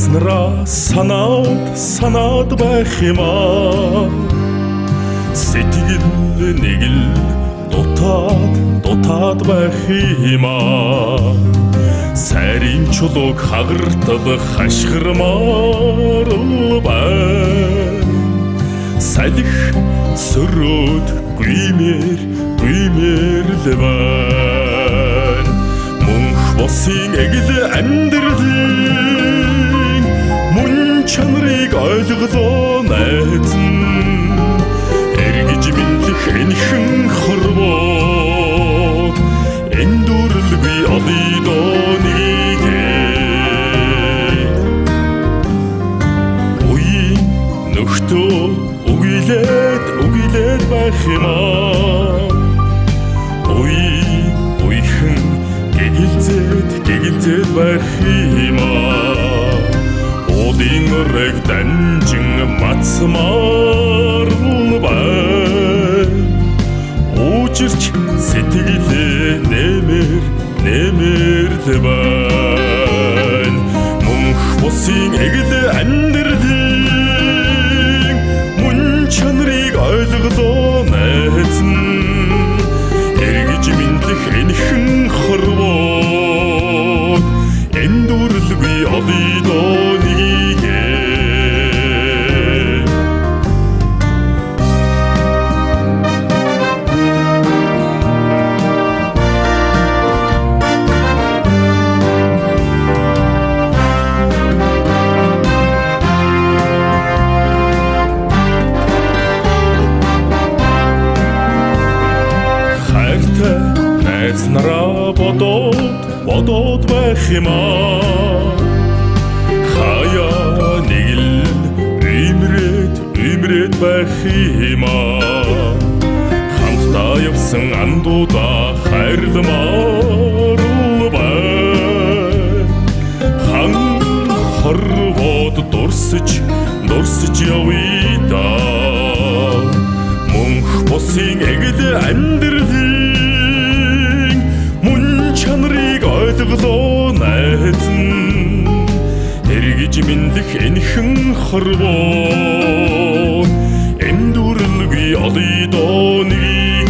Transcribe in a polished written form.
найзнараа санаад байх юм аа. Сэтгэл нэг л дутаад байх юм аа. Сайрын чулууг хагартал хашгирмаар байна. Салих сөрөөд гүймээр л байна. Мөнх босын эгэл амьдралын мөн чанарыг ойлголоо найз нь. Эргэж мэдлэх энхэн хорвоод эндүрлгүй олъё доонигээ. Үеийн нөхдөө үгилээд байх юм аа. Үеийн гэгэлзээд байх юм аа. Уулын оройг данжин мацмаар байна. Учирч сэтгэлээ нэмэр л байна. Мөнх босын эгэл амьдралын мөн чанарыг ойлголоо найз нь. Эргэж мэдлэх энхэн хорвоод эндүрлгүй олъё доонигээ. Найзнараа бодоод байх юм аа. Хаяа нэг л үймрээд байх юм аа. Хамтдаа явсан андуудаа хайрламаар байна. Хан хорвоод дурсаж явъя да. Мөнх босын эгэл амьдралын мөн чанарыг ойлголоо найз нь. Эргэж мэдлэх энхэн хорвоо эндүрлгүй олъё доонигээ.